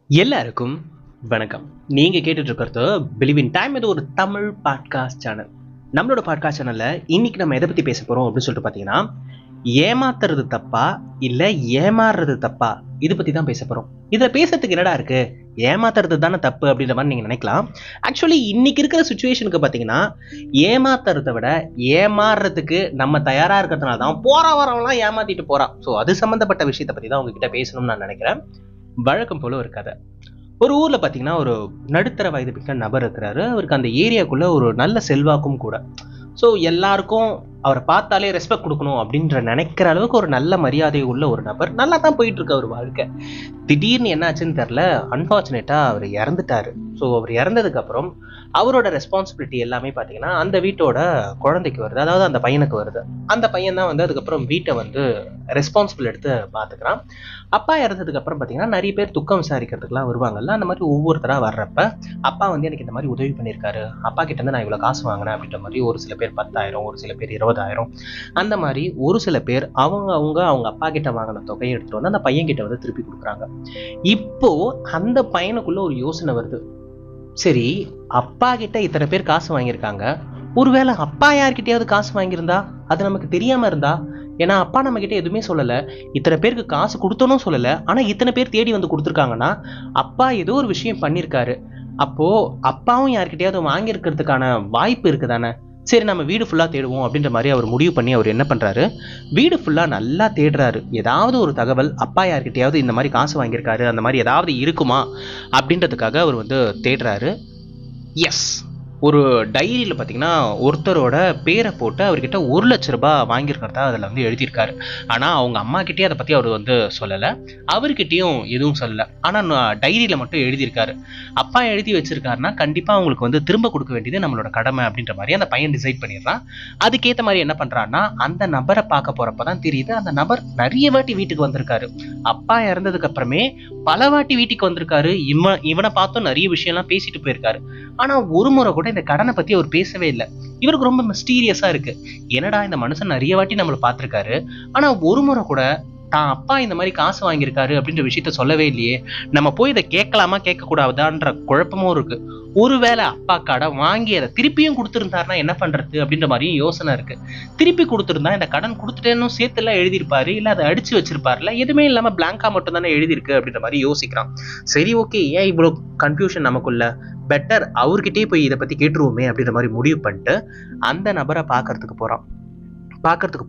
எல்லாருக்கும் வணக்கம். நீங்க கேட்டுட்டு இருக்கிறது பிலீவ் இன் டைம். இது ஒரு தமிழ் பாட்காஸ்ட் சேனல். நம்மளோட பாட்காஸ்ட் சேனல்ல இன்னைக்கு நம்ம எதை பத்தி பேச போறோம் அப்படின்னு சொல்லிட்டு பாத்தீங்கன்னா, ஏமாத்துறது தப்பா இல்ல ஏமாறுறது தப்பா, இது பத்தி தான் பேச போறோம். இதுல பேசுறதுக்கு என்னடா இருக்கு, ஏமாத்துறது தானே தப்பு அப்படின்ற மாதிரி நீங்க நினைக்கலாம். ஆக்சுவலி இன்னைக்கு இருக்கிற சுச்சுவேஷனுக்கு பாத்தீங்கன்னா, ஏமாத்துறதை விட ஏமாறுறதுக்கு நம்ம தயாரா இருக்கிறதுனால தான் போற வரவெல்லாம் ஏமாத்திட்டு போறான். ஸோ அது சம்பந்தப்பட்ட விஷயத்தை பத்தி தான் உங்ககிட்ட பேசணும்னு நான் நினைக்கிறேன். வழக்கம் போல ஒரு கதை. ஒரு ஊர்ல பாத்தீங்கன்னா ஒரு நடுத்தர வயது மிக்க நபர் இருக்கிறாரு. அவருக்கு அந்த ஏரியாக்குள்ள ஒரு நல்ல செல்வாக்கும் கூட. ஸோ எல்லாருக்கும் அவரை பார்த்தாலே ரெஸ்பெக்ட் கொடுக்கணும் அப்படின்ற நினைக்கிற அளவுக்கு ஒரு நல்ல மரியாதை உள்ள ஒரு நபர். நல்லா தான் போயிட்டு இருக்கு அவர் வாழ்க்கை. திடீர்னு என்ன ஆச்சுன்னு தெரியல, அன்பார்ச்சுனேட்டா அவர் இறந்துட்டாரு. ஸோ அவர் இறந்ததுக்கு அப்புறம் அவரோட ரெஸ்பான்சிபிலிட்டி எல்லாமே பார்த்தீங்கன்னா அந்த வீட்டோட குழந்தைக்கு வருது, அதாவது அந்த பையனுக்கு வருது. அந்த பையன் தான் வந்து அதுக்கப்புறம் வீட்டை வந்து ரெஸ்பான்சிபிள் எடுத்து பார்த்துக்கிறான். அப்பா இறந்ததுக்கு அப்புறம் பார்த்தீங்கன்னா நிறைய பேர் துக்கம் விசாரிக்கிறதுக்குலாம் வருவாங்கல்ல. அந்த மாதிரி ஒவ்வொருத்தராக வர்றப்ப அப்பா வந்து எனக்கு இந்த மாதிரி உதவி பண்ணியிருக்காரு, அப்பா கிட்ட இருந்து நான் இவ்வளோ காசு வாங்கினேன் அப்படின்ற மாதிரி ஒரு சில பேர் 10,000, ஒரு சில பேர் 20,000, அந்த மாதிரி ஒரு சில பேர் அவங்க அப்பா கிட்ட வாங்கின தொகையை எடுத்துட்டு வந்து அந்த பையன் கிட்ட வந்து திருப்பி கொடுக்குறாங்க. இப்போ அந்த பையனுக்குள்ள ஒரு யோசனை வருது. சரி, அப்பா கிட்ட இத்தனை பேர் காசு வாங்கியிருக்காங்க, ஒருவேளை அப்பா யார்கிட்டயாவது காசு வாங்கியிருந்தா அது நமக்கு தெரியாம இருந்தா? ஏன்னா அப்பா நம்ம கிட்ட எதுவுமே சொல்லல, இத்தனை பேருக்கு காசு கொடுத்தனும் சொல்லல, ஆனா இத்தனை பேர் தேடி வந்து கொடுத்துருக்காங்கன்னா அப்பா ஏதோ ஒரு விஷயம் பண்ணியிருக்காரு. அப்போ அப்பாவும் யார்கிட்டயாவது வாங்கியிருக்கிறதுக்கான வாய்ப்பு இருக்குதானே? சரி, நம்ம வீடு ஃபுல்லா தேடுவோம் அப்படின்ற மாதிரி அவர் முடிவு பண்ணி அவர் என்ன பண்றாரு, வீடு ஃபுல்லா நல்லா தேடுறாரு. ஏதாவது ஒரு தகவல் அப்பா யார்கிட்டயாவது இந்த மாதிரி காசு வாங்கியிருக்காரு, அந்த மாதிரி ஏதாவது இருக்குமா அப்படின்றதுக்காக அவர் வந்து தேடுறாரு. எஸ், ஒரு டைரியில் பார்த்தீங்கன்னா ஒருத்தரோட பேரை போட்டு அவர்கிட்ட 1,00,000 ரூபாய் வாங்கியிருக்கிறதா அதில் வந்து எழுதியிருக்காரு. ஆனால் அவங்க அம்மா கிட்டே அதை பற்றி அவர் வந்து சொல்லலை, அவர்கிட்டையும் எதுவும் சொல்லலை. ஆனால் டைரியில் மட்டும் எழுதியிருக்காரு. அப்பா எழுதி வச்சிருக்காருன்னா கண்டிப்பாக அவங்களுக்கு வந்து திரும்ப கொடுக்க வேண்டியது நம்மளோட கடமை அப்படின்ற மாதிரி அந்த பையன் டிசைட் பண்ணிடுறான். அதுக்கேற்ற மாதிரி என்ன பண்ணுறான்னா, அந்த நபரை பார்க்க போகிறப்ப தான் தெரியுது அந்த நபர் நிறைய வாட்டி வீட்டுக்கு வந்திருக்காரு. அப்பா இறந்ததுக்கு அப்புறமே பல வாட்டி வீட்டுக்கு வந்திருக்காரு. இவனை பார்த்தும் நிறைய விஷயம்லாம் பேசிட்டு போயிருக்காரு. ஆனா ஒரு முறை கூட இந்த கடனை பத்தி அவர் பேசவே இல்லை. இவருக்கு ரொம்ப மிஸ்டீரியஸா இருக்கு. என்னடா இந்த மனுஷன் நிறைய வாட்டி நம்மளை பார்த்திருக்காரு, ஆனா ஒரு முறை கூட தான் அப்பா இந்த மாதிரி காசு வாங்கியிருக்காரு அப்படின்ற விஷயத்த சொல்லவே இல்லையே, நம்ம போய் இதை கேட்கலாமா கேட்க கூடாதான்ற குழப்பமும் இருக்கு. ஒருவேளை அப்பா கடன் வாங்கி அதை திருப்பியும் கொடுத்துருந்தாருன்னா என்ன பண்றது அப்படின்ற மாதிரியும் யோசனை இருக்கு. திருப்பி கொடுத்துருந்தா இந்த கடன் கொடுத்துட்டேன்னு சேர்த்து எல்லாம் எழுதியிருப்பாரு, இல்ல அதை அடிச்சு வச்சிருப்பாருல, எதுவுமே இல்லாம பிளாங்கா மட்டும் தானே எழுதியிருக்கு அப்படின்ற மாதிரி யோசிக்கிறான். சரி, ஓகே, ஏன் இவ்வளவு கன்ஃபியூஷன் நமக்குள்ள, பெட்டர் அவர்கிட்டயே போய் இதை பத்தி கேட்டுருவோமே அப்படின்ற மாதிரி முடிவு பண்ணிட்டு அந்த நபரை பார்க்கறதுக்கு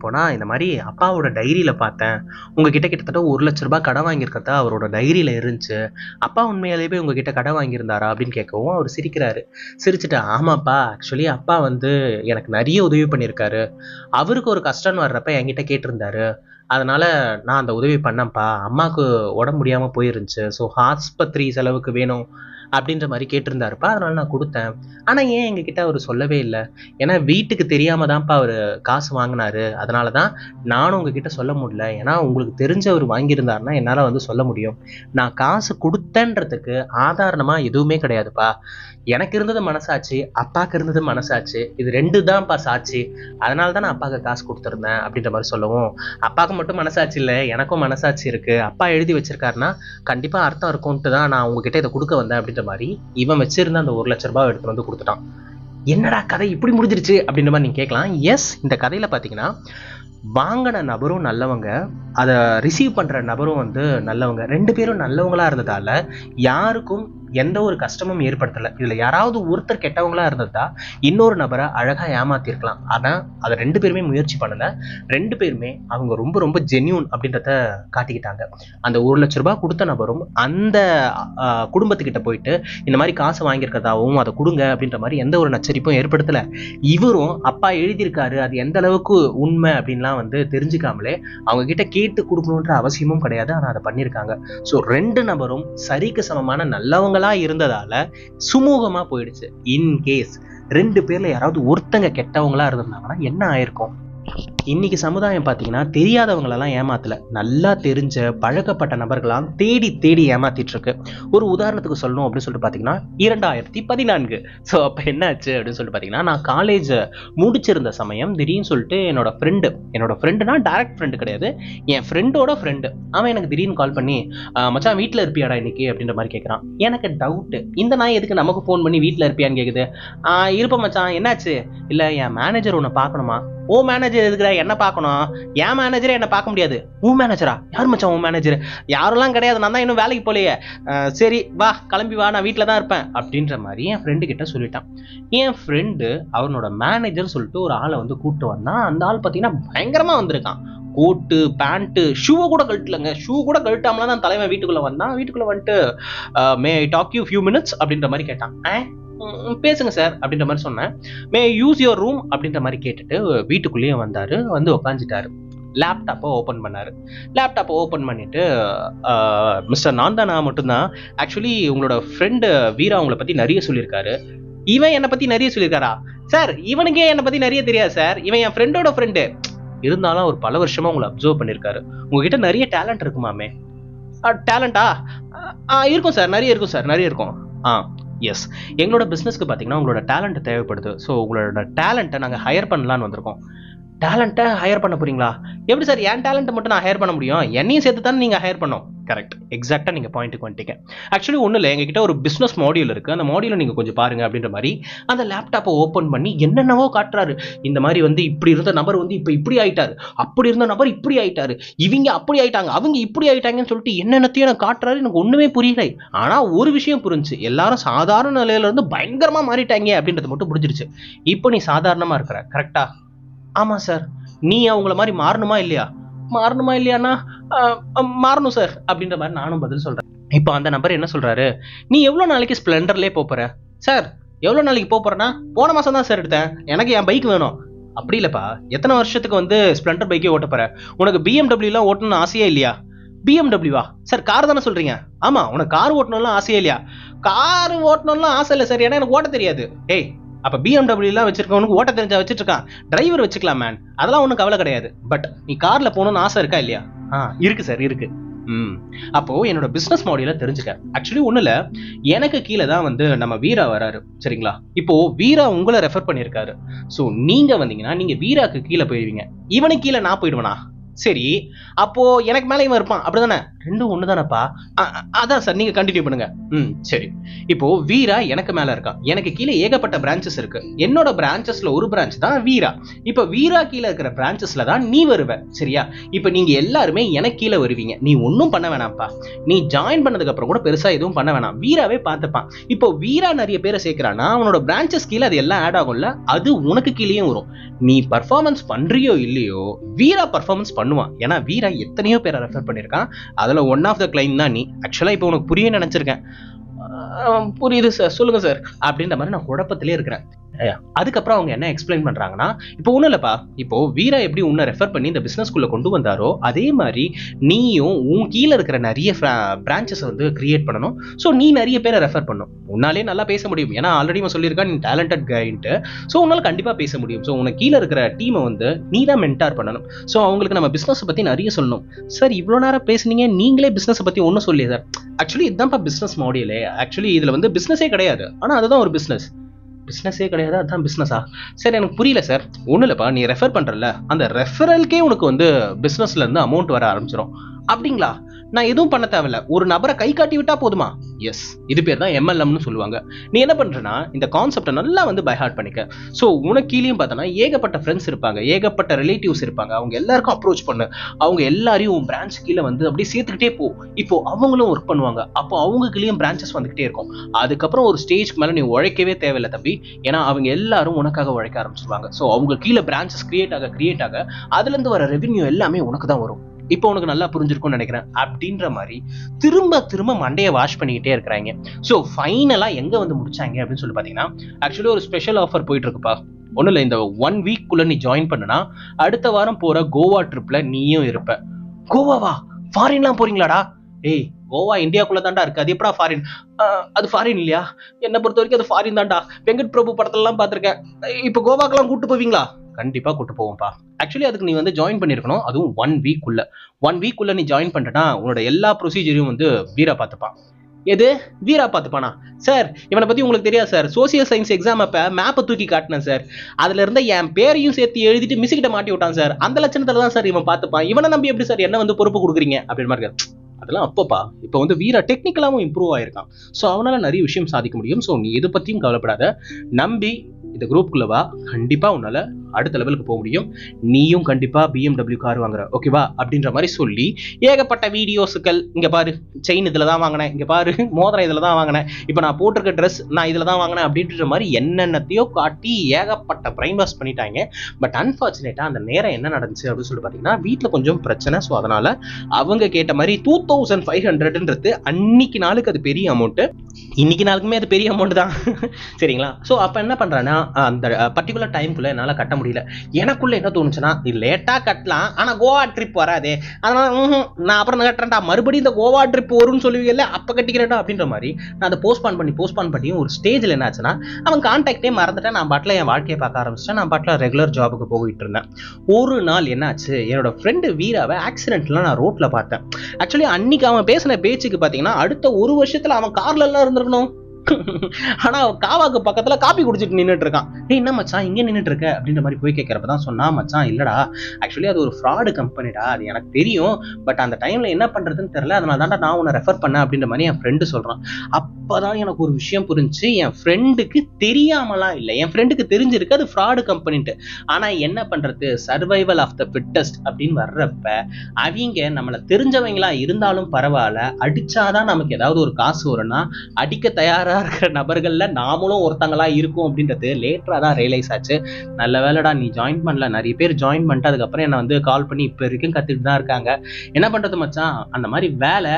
போனா இந்த மாதிரி அப்பாவோட டைரியில பார்த்தேன், உங்ககிட்ட கிட்டத்தட்ட 1,00,000 ரூபாய் கடன் வாங்கியிருக்கிறதா அவரோட டைரியில இருந்துச்சு, அப்பா உண்மையாலேயே உங்ககிட்ட கடன் வாங்கியிருந்தாரா அப்படின்னு கேட்கவும் அவர் சிரிக்கிறாரு. சிரிச்சுட்டு, ஆமாப்பா, ஆக்சுவலி அப்பா வந்து எனக்கு நிறைய உதவி பண்ணியிருக்காரு, அவருக்கு ஒரு கஷ்டம்னு வர்றப்ப என்கிட்ட கேட்டிருந்தாரு, அதனால நான் அந்த உதவி பண்ணேன்ப்பா. அம்மாவுக்கு உடம்பு முடியாம போயிருந்துச்சு, ஸோ ஆஸ்பத்திரி செலவுக்கு வேணும் அப்படின்ற மாதிரி கேட்டிருந்தாருப்பா, அதனால நான் கொடுத்தேன். ஆனா ஏன் எங்ககிட்ட அவர் சொல்லவே இல்லை? ஏன்னா வீட்டுக்கு தெரியாம தான்ப்பா அவர் காசு வாங்கினாரு, அதனாலதான் நானும் உங்ககிட்ட சொல்ல முடியல. ஏன்னா உங்களுக்கு தெரிஞ்சவர் வாங்கியிருந்தாருன்னா என்னால வந்து சொல்ல முடியும். நான் காசு கொடுத்தேன்றதுக்கு ஆதாரமா எதுவுமே கிடையாதுப்பா. எனக்கு இருந்தது மனசாட்சி, அப்பாவுக்கு இருந்தது மனசாட்சி, இது 2 தான்ப்பா சாட்சி. அதனால தான் நான் அப்பாவுக்கு காசு கொடுத்துருந்தேன் அப்படின்ற மாதிரி சொல்லவும், அப்பாவுக்கு மட்டும் மனசாட்சி இல்லை, எனக்கும் மனசாட்சி இருக்கு, அப்பா எழுதி வச்சிருக்காருன்னா கண்டிப்பா அர்த்தம் இருக்கும்ட்டு தான் நான் உங்ககிட்ட இதை கொடுக்க வந்தேன் அப்படின்ற மாதிரி இவன் வச்சிருந்த அந்த 1,00,000 ரூபாய் எடுத்து வந்து கொடுத்துட்டான். என்னடா கதை இப்படி முடிஞ்சிருச்சு அப்படின்ற மாதிரி நீங்க கேட்கலாம். எஸ், இந்த கதையில பாத்தீங்கன்னா வாங்கின நபரும் நல்லவங்க, அதை ரிசீவ் பண்ற நபரும் வந்து நல்லவங்க, 2 பேரும் நல்லவங்களா இருந்ததால யாருக்கும் எந்த ஒரு கஷ்டமும் ஏற்படுத்தலை. இதுல யாராவது ஒருத்தர் கெட்டவங்களா இருந்ததா இன்னொரு நபரை அழகா ஏமாத்திருக்கலாம். ஆனா அதை 2 பேருமே முயற்சி பண்ணல. 2 பேருமே அவங்க ரொம்ப ரொம்ப ஜென்யூன் அப்படின்றத காட்டிக்கிட்டாங்க. அந்த 1,00,000 ரூபாய் கொடுத்த நபரும் அந்த குடும்பத்துக்கிட்ட போயிட்டு இந்த மாதிரி காசு வாங்கியிருக்கிறதாவும் அதை கொடுங்க அப்படின்ற மாதிரி எந்த ஒரு நச்சரிப்பும் ஏற்படுத்தல. இவரும் அப்பா எழுதியிருக்காரு, அது எந்த அளவுக்கு உண்மை அப்படின்லாம் வந்து தெரிஞ்சுக்காமலே அவங்க கிட்ட கேட்டு கொடுக்கணுன்ற அவசியமும் கிடையாது, ஆனா அதை பண்ணியிருக்காங்க. ஸோ 2 நபரும் சரிக்கு சமமான நல்லவங்களா இருந்ததால சுமூகமா போயிடுச்சு. இன்கேஸ் 2 பேர்ல யாராவது ஒருத்தங்க கெட்டவங்களா இருந்தாங்கன்னா என்ன ஆயிருக்கும்? இன்னைக்கு சமுதாயம் பார்த்தீங்கன்னா தெரியாதவங்களெல்லாம் ஏமாத்தல, நல்லா தெரிஞ்ச பழக்கப்பட்ட நபர்களாம் தேடி தேடி ஏமாத்திட்டு இருக்கு. ஒரு உதாரணத்துக்கு சொல்லணும் அப்படின்னு சொல்லிட்டு பார்த்தீங்கன்னா 2014. ஸோ அப்போ என்ன ஆச்சு அப்படின்னு சொல்லிட்டு பார்த்தீங்கன்னா, நான் காலேஜ் முடிச்சிருந்த சமயம் திடீர்னு சொல்லிட்டு என்னோட ஃப்ரெண்டுனா டைரக்ட் ஃப்ரெண்டு கிடையாது, என் ஃப்ரெண்டோட ஃப்ரெண்டு, அவன் எனக்கு திடீர்னு கால் பண்ணி மச்சான் வீட்டில் இருப்பியாடா இன்னைக்கு அப்படின்ற மாதிரி கேட்குறான். எனக்கு டவுட்டு, இந்த நாய் எதுக்கு நமக்கு ஃபோன் பண்ணி வீட்டில் இருப்பியான்னு கேட்குது. இருப்பேன் மச்சான், என்னாச்சு? இல்லை என் மேனேஜர் உன்னை பார்க்கணுமா. ஓ மேனேஜர் எதுக்குறா என்ன பார்க்கணும்? என் மேனேஜரே என்ன பார்க்க முடியாது. உன் மேனேஜரா? யார் மச்சான் உன் மேனேஜர்? யாரெல்லாம் கிடையாது, நான் தான் இன்னும் வேலைக்கு போலையே. சரி வா கிளம்பி வா, நான் வீட்டில் தான் இருப்பேன் அப்படின்ற மாதிரி என் ஃப்ரெண்டு கிட்ட சொல்லிட்டான். என் ஃப்ரெண்டு அவனோட மேனேஜர் சொல்லிட்டு ஒரு ஆளை வந்து கூப்பிட்டு வந்தான். அந்த ஆள் பார்த்தீங்கன்னா பயங்கரமாக வந்திருக்கான். கோட்டு பேண்ட்டு ஷூவை கூட கழட்டலங்க, ஷூ கூட கழட்டாமலாம் தான் தலைவன் வீட்டுக்குள்ளே வந்தான். வீட்டுக்குள்ளே வந்துட்டு may I talk you few minutes அப்படின்ற மாதிரி கேட்டான். பேசுங்க சார் அப்படின்ற மாதிரி சொன்னேன். மே யூஸ் யுவர் ரூம் அப்படின்ற மாதிரி கேட்டுட்டு வீட்டுக்குள்ளேயே வந்தாரு. வந்து உட்காந்துட்டாரு. லேப்டாப்பை ஓப்பன் பண்ணாரு. லேப்டாப்பை ஓப்பன் பண்ணிட்டு மிஸ்டர் நான் தானா மட்டும்தான், ஆக்சுவலி உங்களோட ஃப்ரெண்டு வீரா உங்களை பற்றி நிறைய சொல்லியிருக்காரு. இவன் என்னை பற்றி நிறைய சொல்லியிருக்காரா? சார் இவனுக்கே என்னை பற்றி நிறைய தெரியாது சார், இவன் என் ஃப்ரெண்டோட ஃப்ரெண்டு. இருந்தாலும் அவர் பல வருஷமா உங்களை அப்சர்வ் பண்ணியிருக்காரு. உங்ககிட்ட நிறைய டேலண்ட் இருக்குமாமே. டேலண்டா? இருக்கும் சார், நிறைய இருக்கும் சார், நிறைய இருக்கும். எஸ், எங்களோட பிஸ்னஸ்க்கு பார்த்தீங்கன்னா உங்களோட டேலண்ட் தேவைப்படுது. ஸோ உங்களோட டேலண்ட்டை நாங்கள் ஹையர் பண்ணலான்னு வந்திருக்கோம். டேலண்ட்டை ஹையர் பண்ண போறீங்களா? எப்படி சார் என் டேலண்ட்டை மட்டும் நான் ஹையர் பண்ண முடியும்? என்னையும் சேர்த்து தானே நீங்கள் ஹையர் பண்ணோம். கரெக்ட், எக்ஸாக்டாக நீங்கள் பாயிண்ட்டுக்கு வந்துட்டீங்க. ஆக்சுவலி ஒன்றும் இல்லை, எங்ககிட்ட ஒரு பிஸ்னஸ் மாடியூல் இருக்குது, அந்த மாடியூலை நீங்கள் கொஞ்சம் பாருங்கள் அப்படின்ற மாதிரி அந்த லேப்டாப்பை ஓப்பன் பண்ணி என்னென்னவோ காட்டுறாரு. இந்த மாதிரி வந்து இப்படி இருந்த நபர் வந்து இப்போ இப்படி ஆயிட்டாரு, அப்படி இருந்த நபர் இப்படி ஆயிட்டாரு, இவங்க அப்படி ஆயிட்டாங்க, அவங்க இப்படி ஆயிட்டாங்கன்னு சொல்லிட்டு என்னென்னத்தையும் எனக்கு காட்டுறாரு. எனக்கு ஒன்றுமே புரியலை. ஆனால் ஒரு விஷயம் புரிஞ்சு, எல்லாரும் சாதாரண நிலையில இருந்து பயங்கரமாக மாறிட்டாங்க அப்படின்றது மட்டும் புரிஞ்சிருச்சு. இப்போ நீ சாதாரணமாக இருக்கிற, கரெக்டா? ஆமாம் சார். நீ அவங்கள மாதிரி மாறணுமா இல்லையானா மாறணும் சார் அப்படின்ற மாதிரி நானும் பதில் சொல்றேன். இப்போ அந்த நபர் என்ன சொல்றாரு, நீ எவ்வளோ நாளைக்கு ஸ்ப்ளெண்டர்லேயே போற? சார் எவ்வளோ நாளைக்கு போறேன்னா, போன மாசம் தான் சார் எடுத்தேன், எனக்கு என் பைக் வேணும். அப்படி இல்லப்பா, எத்தனை வருஷத்துக்கு வந்து ஸ்ப்ளெண்டர் பைக்கே ஓட்ட போற? உனக்கு பிஎம்டபிள்யூலாம் ஓட்டணும்னு ஆசையே இல்லையா? பிஎம்டபிள்யூவா சார்? கார் தானே சொல்றீங்க? ஆமா, உனக்கு கார் ஓட்டணும்லாம் ஆசையே இல்லையா? கார் ஓட்டணும்லாம் ஆசை இல்லை சார், ஏன்னா எனக்கு ஓட்ட தெரியாது. ஏய், அப்ப பிஎம்டபிள்யூலாம் வச்சிருக்கவனுக்கு ஓட்ட தெரிஞ்சா வச்சுட்டு இருக்கான், டிரைவர் வச்சுக்கலாம் மேன், அதெல்லாம் ஒன்றும் கவலை கிடையாது. பட் நீ கார்ல போகணும்னு ஆசை இருக்கா இல்லையா? இருக்கு சார், இருக்கு. அப்போ என்னோட பிசினஸ் மாடல தெரிஞ்சுக்க. ஆக்சுவலி ஒண்ணு இல்ல, எனக்கு கீழே தான் வந்து நம்ம வீரா வராரு, சரிங்களா? இப்போ வீரா உங்களை ரெஃபர் பண்ணியிருக்காரு. ஸோ நீங்க வந்தீங்கன்னா நீங்க வீராக்கு கீழே போயிடுவீங்க, இவனுக்கு கீழே நான் போயிடுவேனா? சரி, அப்போ எனக்கு மேலே இவன் இருப்பான், அப்படிதானே? ரெண்டும் ஒன்று தானப்பா. அதான் சார், நீங்க கண்டினியூ பண்ணுங்க. சரி. இப்போ வீரா எனக்கு மேல இருக்கான், எனக்கு கீழே ஏகப்பட்ட பிரான்ச்சஸ் இருக்கு. என்னோட பிரான்ச்சஸ்ல ஒரு பிரான்ச் தான் வீரா. இப்போ வீரா கீழே இருக்கிற பிரான்ச்சஸ்ல தான் நீ வருவ, சரியா? இப்போ நீங்க எல்லாருமே எனக்கு கீழே வருவீங்க. நீ ஒன்றும் பண்ண வேணாம்ப்பா, நீ ஜாயின் பண்ணதுக்கு அப்புறம் கூட பெருசா எதுவும் பண்ண வேணாம், வீராவே பார்த்துப்பான். இப்போ வீரா நிறைய பேரை சேர்க்கிறான்னா அவனோட பிரான்ச்சஸ் கீழே அது எல்லாம் ஆட் ஆகும்ல, அது உனக்கு கீழேயும் வரும். நீ பர்ஃபார்மன்ஸ் பண்றியோ இல்லையோ, வீரா பர்ஃபார்மன்ஸ் பண்ணுவான். ஏன்னா வீரா எத்தனையோ பேரை ரெஃபர் பண்ணியிருக்கான், அதுல ஒன் ஆஃப் த கிளைண்ட் தான் நீ. ஆக்சுவலா இப்போ உனக்கு புரிய நினைச்சிருக்கேன். புரியுது சார், சொல்லுங்க சார் அப்படின்ற மாதிரி நான் குழப்பத்திலே இருக்கிறேன். அதுக்கப்புறம் அவங்க என்ன எக்ஸ்பிளைன் பண்றாங்கன்னா, இப்போ ஒன்றும் இல்லப்பா, இப்போ வீரா எப்படி உன்னை ரெஃபர் பண்ணி இந்த பிசினஸ்குள்ள கொண்டு வந்தாரோ அதே மாதிரி நீயும் உன் கீழே இருக்கிற நிறைய பிரான்ச்சஸ் வந்து கிரியேட் பண்ணணும். ஸோ நீ நிறைய பேரை ரெஃபர் பண்ணும். உன்னாலே நல்லா பேச முடியும், ஏன்னா ஆல்ரெடி அவன் சொல்லியிருக்கான் நீ டேலண்டட் கைன்ட்டு. ஸோ உன்னால கண்டிப்பா பேச முடியும். ஸோ உனக்கு கீழே இருக்கிற டீமை வந்து நீ தான் மென்டார் பண்ணணும். ஸோ அவங்களுக்கு நம்ம பிசினஸ் பத்தி நிறைய சொல்லணும். சார் இவ்வளோ நேரம் பேசுனீங்க, நீங்களே பிசினஸ் பத்தி ஒன்றும் சொல்லி சார். ஆக்சுவலி இதுதான்ப்பா பிசினஸ் மாடியலே. ஆக்சுவலி இதுல வந்து பிசினஸே கிடையாது, ஆனா அதுதான் ஒரு பிஸ்னஸே கிடையாது, அதுதான் பிஸ்னஸா? சரி, எனக்கு புரியல சார். ஒன்றும் இல்லைப்பா, நீ ரெஃபர் பண்ணுறல, அந்த ரெஃபரலுக்கே உனக்கு வந்து பிஸ்னஸ்ல இருந்து அமௌண்ட் வர ஆரம்பிச்சிடும். அப்படிங்களா? நான் எதுவும் பண்ண தேவையில்ல, ஒரு நபரை கை காட்டி விட்டா போதுமா? எஸ், இது பேர் தான் MLMனு சொல்லுவாங்க. நீ என்ன பண்றனா, இந்த கான்செப்டை நல்லா வந்து பை ஹார்ட் பண்ணிக்க. ஸோ உனக்கு கீழேயும் பார்த்தோன்னா ஏகப்பட்ட ஃப்ரெண்ட்ஸ் இருப்பாங்க, ஏகப்பட்ட ரிலேட்டிவ்ஸ் இருப்பாங்க. அவங்க எல்லாருக்கும் அப்ரோச் பண்ணு, அவங்க எல்லாரையும் உன் பிரான்ச் கீழே வந்து அப்படியே சேர்த்துக்கிட்டே போ. இப்போ அவங்களும் ஒர்க் பண்ணுவாங்க, அப்போ அவங்க கீழேயும் பிரான்ச்சஸ் வந்துகிட்டே இருக்கும். அதுக்கப்புறம் ஒரு ஸ்டேஜ்க்கு மேலே நீ உழைக்கவே தேவையில்லை தம்பி, ஏன்னா அவங்க எல்லாரும் உனக்காக உழைக்க ஆரம்பிச்சிருவாங்க. ஸோ அவங்க கீழே பிரான்ச்சஸ் கிரியேட் ஆக அதுலேருந்து வர ரெவென்யூ எல்லாமே உனக்கு தான் வரும். இப்போ உனக்கு நல்லா புரிஞ்சிருக்கும்னு நினைக்கிறேன். அப்படின்ற மாதிரி திரும்ப மண்டையை வாஷ் பண்ணிக்கிட்டே இருக்கிறாங்க. ஸோ ஃபைனலா எங்க வந்து முடிச்சாங்க அப்படின்னு சொல்லி பாத்தீங்கன்னா, ஆக்சுவலி ஒரு ஸ்பெஷல் ஆஃபர் போயிட்டு இருக்குப்பா. ஒன்றும் இல்லை, இந்த 1 வீக்குள்ள நீ ஜாயின் பண்ணுனா அடுத்த வாரம் போற கோவா ட்ரிப்ல நீயும் இருப்ப. கோவாவா? ஃபாரின்லாம் போறீங்களாடா? ஏய், கோவா இந்தியாக்குள்ள தான்டா இருக்கு, அது எப்படா ஃபாரின்? அது ஃபாரின் இல்லையா? என்னை பொறுத்த வரைக்கும் அது ஃபாரின் தான்டா. வெங்கட் பிரபு படத்துலலாம் பார்த்துருக்கேன். இப்போ கோவாக்கெல்லாம் கூட்டு போவீங்களா? கண்டிப்பா கூட்டு போவோம்ப்பா. ஆக்சுவலி அதுக்கு நீ வந்து ஜாயின் பண்ணிருக்கணும், அதுவும் 1 வீக் உள்ள நீ ஜாயின் பண்ணிட்டனா உன்னோட எல்லா ப்ரொசீஜரையும் வந்து வீரா பார்த்துப்பான். எது வீரா பார்த்துப்பானா? சார் இவனை பத்தி உங்களுக்கு தெரியாது சார். சோசியல் சயின்ஸ் எக்ஸாம் அப்ப மேப்பை தூக்கி காட்டினேன் சார். அதுல இருந்த என் பேரையும் சேர்த்து எழுதிட்டு மிஸ்கிட்ட மாட்டி விட்டான் சார். அந்த லட்சணத்துல தான் சார் இவன் பார்த்துப்பான். இவனை நம்பி எப்படி சார் என்ன வந்து பொறுப்பு கொடுக்குறீங்க அப்படின்னு மாதிரி. அதெல்லாம் அப்பப்பா. இப்போ வந்து வீரா டெக்னிக்கலாவும் இம்ப்ரூவ் ஆயிருக்கான். ஸோ அவனால நிறைய விஷயம் சாதிக்க முடியும். ஸோ நீ எது பத்தியும் கவலைப்படாத, நம்பி இந்த குரூப்புக்குள்ள வா. கண்டிப்பா உன்னால அடுத்த லெவலுக்கு போக முடியும். நீயும் கண்டிப்பா BMW கார் வாங்குற, ஓகேவா அப்படின்ற மாதிரி சொல்லி ஏகப்பட்ட வீடியோஸுக்கள், இங்க பாரு செயின் இதுல தான் வாங்கினேன், இங்க பாரு மோதிரம் இதுல தான் வாங்கினேன், இப்போ நான் போட்டிருக்க ட்ரெஸ் நான் இதுல தான் வாங்கினேன் அப்படின்ற மாதிரி என்னென்னத்தையோ காட்டி ஏகப்பட்ட பிரைன் வாஷ் பண்ணிட்டாங்க. பட் அன்பார்ச்சுனேட்டா அந்த நேரம் என்ன நடந்துச்சு அப்படின்னு சொல்லிட்டு பாத்தீங்கன்னா வீட்டுல கொஞ்சம் பிரச்சனை. ஸோ அதனால அவங்க கேட்ட மாதிரி 2500ன்றது அன்னைக்கு நாளுக்கு அது பெரிய அமௌண்ட், இன்னைக்கு நாளுக்குமே அது பெரிய அமௌண்ட் தான். சரிங்களா? ஸோ அப்ப என்ன பண்றேன்னா அந்த பர்டிகுலர் டைம்குள்ள என்னால கட்ட முடியல. எனக்குள்ள என்ன தோணுச்சுன்னா இது லேட்டா கட்டலாம், ஆனா கோவா ட்ரிப் வராதே, அதனால நான் அப்புறம் கட்டுறேன்டா, மறுபடியும் இந்த கோவா ட்ரிப் வரும்னு சொல்லுவீங்கல்ல அப்ப கட்டிக்கிறேன்டா அப்படின்ற மாதிரி நான் அதை போஸ்ட்பான் பண்ணி ஒரு ஸ்டேஜ்ல என்ன ஆச்சுன்னா அவன் கான்டாக்டே மறந்துட்டேன். நான் பாட்டில் என் வாழ்க்கையை பார்க்க ஆரம்பிச்சிட்டேன். நான் பாட்டில் ரெகுலர் ஜாபுக்கு போயிட்டு இருந்தேன். ஒரு நாள் என்ன ஆச்சு, என்னோட ஃப்ரெண்டு வீராவை ஆக்சிடென்ட்ல நான் ரோட்ல பார்த்தேன். ஆக்சுவலி அன்னைக்கு அவன் பேசின பேச்சுக்கு பாத்தீங்கன்னா அடுத்த ஒரு வருஷத்துல அவன் கார்ல எல்லாம் இருந்திருக்கணும். ஆனா காவாக்கு பக்கத்துல காப்பி குடிச்சிட்டு நின்னுட்டு இருக்கான். ஏய் என்ன மச்சான் இங்க நின்னுட்டு இருக்க அப்படின்ற மாதிரி போய் கேட்கறப்பதான் சொன்னா, மச்சான் இல்லடா ஆக்சுவலி அது ஒரு ஃப்ராடு கம்பெனிடா, அது எனக்கு தெரியும், பட் அந்த டைம்ல என்ன பண்றதுன்னு தெரியல, அதனால தான்டா நான் உன்னை ரெஃபர் பண்ணேன் அப்படின்ற மாதிரி என் ஃப்ரெண்டு சொல்றான். அப்பதான் எனக்கு ஒரு விஷயம் புரிஞ்சு, என் ஃப்ரெண்டுக்கு தெரியாமலாம் இல்லை, என் ஃப்ரெண்டுக்கு தெரிஞ்சிருக்கு அது ஃப்ராடு கம்பெனின்ட்டு. ஆனா என்ன பண்றது, சர்வைவல் ஆஃப் த ஃபிட்டஸ்ட் அப்படின்னு வர்றப்ப அவங்க நம்மள தெரிஞ்சவங்களா இருந்தாலும் பரவாயில்ல, அடிச்சாதான் நமக்கு ஏதாவது ஒரு காசு வரும்னா அடிக்க தயாரா இருக்கிற நபர்கள்ல நாமளும் ஒருத்தங்களா இருக்கும் அப்படின்றது லேட்டரா தான் ரியலைஸ் ஆச்சு. நல்ல வேலைடா நீ ஜாயின் பண்ணல, நிறைய பேர் ஜாயின் பண்ணிட்டு அதுக்கப்புறம் என்ன வந்து கால் பண்ணி இப்ப வரைக்கும் கத்துட்டு தான் இருக்காங்க. என்ன பண்றது மச்சான், அந்த மாதிரி வேலை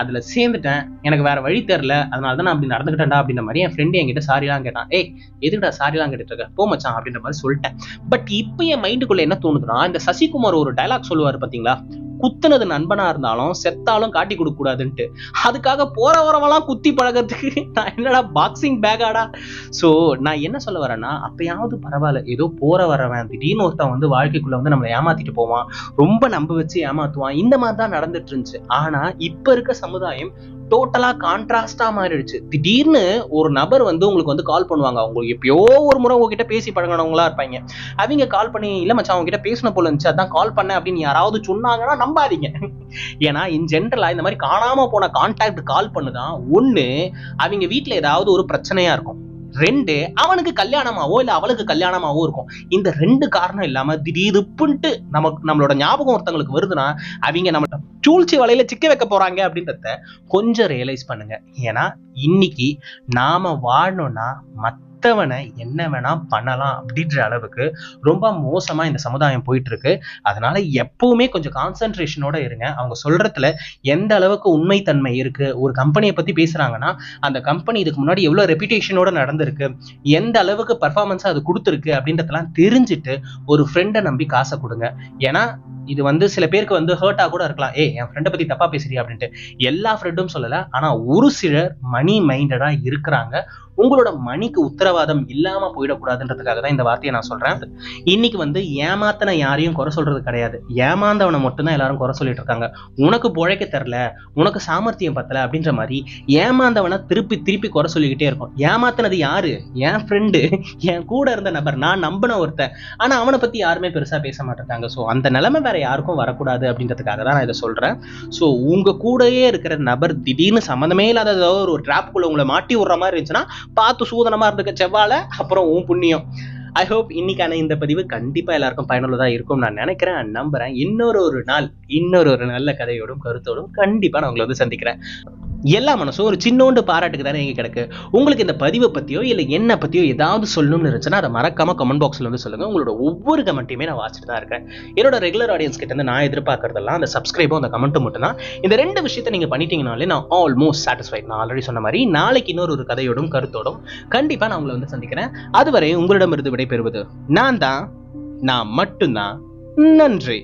அதுல சேர்ந்துட்டேன், எனக்கு வேற வழி தெரியல, அதனாலதான் நான் அப்படி நடந்துக்கிட்டேன்டா அப்படின்ற மாதிரி என் ஃப்ரெண்டு என்கிட்ட சாரிலாம் கேட்டான். ஏய் எதுக்குடா சாரிலாம் கேட்டுட்டு இருக்க, போ மச்சான் அப்படின்ற மாதிரி சொல்லிட்டேன். பட் இப்ப என் மைண்டுக்குள்ள என்ன தோணுதுன்னா, இந்த சசிகுமார் ஒரு டைலாக் சொல்லுவாரு பாத்தீங்களா, குத்துனது நண்பனா இருந்தாலும் செத்தாலும் காட்டி கொடுக்க கூடாதுன்ட்டு. அதுக்காக போற வரவெல்லாம் குத்தி பழகிறதுக்கு நான் என்னடா பாக்ஸிங் பேகாடா? சோ நான் என்ன சொல்ல வரேன்னா, அப்பயாவது பரவாயில்ல, ஏதோ போற வரவன் திடீர்னு ஒருத்தன் வந்து வாழ்க்கைக்குள்ள வந்து நம்மளை ஏமாத்திட்டு போவான், ரொம்ப நம்ப வச்சு ஏமாத்துவான், இந்த மாதிரி தான் நடந்துட்டு இருந்துச்சு. ஆனா இப்ப இருக்க சமுதாயம் டோட்டலா கான்ட்ராஸ்டா மாறிடுச்சு. திடீர்னு ஒரு நபர் வந்து உங்களுக்கு வந்து கால் பண்ணுவாங்க, உங்களுக்கு எப்பயோ ஒரு முறை உங்ககிட்ட பேசி பழகினவங்களா இருப்பாங்க. அவங்க கால் பண்ணி இல்ல மச்சான் உங்ககிட்ட பேசின போல இருந்துச்சு அதான் கால் பண்ணேன் அப்படின்னு யாராவது சொன்னாங்கன்னா நம்பாதீங்க. ஏன்னா இன் ஜென்ரலா இந்த மாதிரி காணாம போன கான்டாக்ட் கால் பண்ணுதான், ஒண்ணு அவங்க வீட்டுல ஏதாவது ஒரு பிரச்சனையா இருக்கும், 2 அவனுக்கு கல்யாணமாவோ இல்ல அவளுக்கு கல்யாணமாவோ இருக்கும். இந்த 2 காரணம் இல்லாம திடீர்னு நம்மளோட ஞாபகம் ஒருத்தங்களுக்கு வருதுன்னா அவங்க நம்ம சூழ்ச்சி வலையில சிக்க வைக்க போறாங்க அப்படின்றத கொஞ்சம் ரியலைஸ் பண்ணுங்க. ஏன்னா இன்னைக்கு நாம வாழணும்னா மத்தவனை என்ன வேணா பண்ணலாம் அப்படின்ற அளவுக்கு ரொம்ப மோசமா இந்த சமுதாயம் போயிட்டு இருக்கு. அதனால எப்பவுமே கொஞ்சம் கான்சென்ட்ரேஷனோட இருங்க. அவங்க சொல்றதுல எந்த அளவுக்கு உண்மைத்தன்மை இருக்கு, ஒரு கம்பெனியை பத்தி பேசுறாங்கன்னா அந்த கம்பெனி இதுக்கு முன்னாடி எவ்வளவு ரெப்யூட்டேஷனோட நடந்திருக்கு, எந்த அளவுக்கு பர்ஃபார்மன்ஸ் அது கொடுத்துருக்கு அப்படின்றதெல்லாம் தெரிஞ்சுட்டு ஒரு ஃப்ரெண்டை நம்பி காசை கொடுங்க. ஏன்னா இது வந்து சில பேருக்கு வந்து ஹர்ட்டா கூட இருக்கலாம், என் ஃப்ரெண்டை பத்தி தப்பா பேசுறியா அப்படின்ட்டு. எல்லா ஃப்ரெண்டும் சொல்லல, ஆனா ஒரு சிலர் மணி மைண்டடா இருக்கிறாங்க. உங்களோட மணிக்கு உத்தரவாதம் இல்லாம போயிடக்கூடாதுன்றதுக்காக தான் இந்த வார்த்தையை நான் சொல்றேன். இன்னைக்கு வந்து ஏமாத்தன யாரையும் குறை சொல்றது கிடையாது, ஏமாந்தவனை மட்டும்தான் எல்லாரும் குறை சொல்லிட்டு இருக்காங்க. உனக்கு பொழைக்க தெரியல, உனக்கு சாமர்த்தியம் பத்தல அப்படின்ற மாதிரி ஏமாந்தவனை திருப்பி திருப்பி குறை சொல்லிக்கிட்டே இருக்கும். ஏமாத்தினது யாரு? என் ஃப்ரெண்டு, என் கூட இருந்த நபர், நான் நம்பின ஒருத்தன். ஆனா அவனை பத்தி யாருமே பெருசா பேச மாட்டாங்க. ஸோ அந்த நிலைமை வேற யாருக்கும் வரக்கூடாது அப்படின்றதுக்காக தான் நான் இதை சொல்றேன். ஸோ உங்க கூடயே இருக்கிற நபர் திடீர்னு சம்மந்தமே இல்லாத ஒரு டிராப்புக்குள்ள உங்களை மாட்டி விடுற மாதிரி இருந்துச்சுன்னா பார்த்து சூதனமா இருந்துக்க செவ்வாழை, அப்புறம் உன் புண்ணியம். ஐ ஹோப் இன்னைக்கான இந்த பதிவு கண்டிப்பா எல்லாருக்கும் பயனுள்ளதா இருக்கும் நான் நினைக்கிறேன், நம்புறேன். இன்னொரு நாள் இன்னொரு நல்ல கதையோடும் கருத்தோடும் கண்டிப்பா நான் உங்களை வந்து சந்திக்கிறேன். எல்லா மனசும் ஒரு சின்னோண்டு பாராட்டுக்கு தானே இங்கே கிடக்கு. உங்களுக்கு இந்த பதிவை பற்றியோ இல்லை என்ன பற்றியோ ஏதாவது சொல்லணும்னு இருந்துச்சுன்னா அதை மறக்காம கமெண்ட் பாக்ஸில் வந்து சொல்லுங்கள். உங்களோட ஒவ்வொரு கமெண்ட்டையுமே நான் வாசிட்டு தான் இருக்கேன். என்னோட ரெகுலர் ஆடியன்ஸ் கிட்ட இருந்து நான் எதிர்பார்க்கறதெல்லாம் அந்த சப்ஸ்கிரைபும் அந்த கமெண்ட்டும் மட்டும் தான். இந்த 2 விஷயத்தை நீங்கள் பண்ணிட்டீங்கனாலே நான் ஆல்மோஸ்ட் சாட்டிஸ்ஃபைட். நான் ஆல்ரெடி சொன்ன மாதிரி நாளைக்கு இன்னொரு கதையோடும் கருத்தோடும் கண்டிப்பாக நான் உங்களை வந்து சந்திக்கிறேன். அதுவரை உங்களிடமிருந்து விடைபெறுவது நான் மட்டும்தான். நன்றி.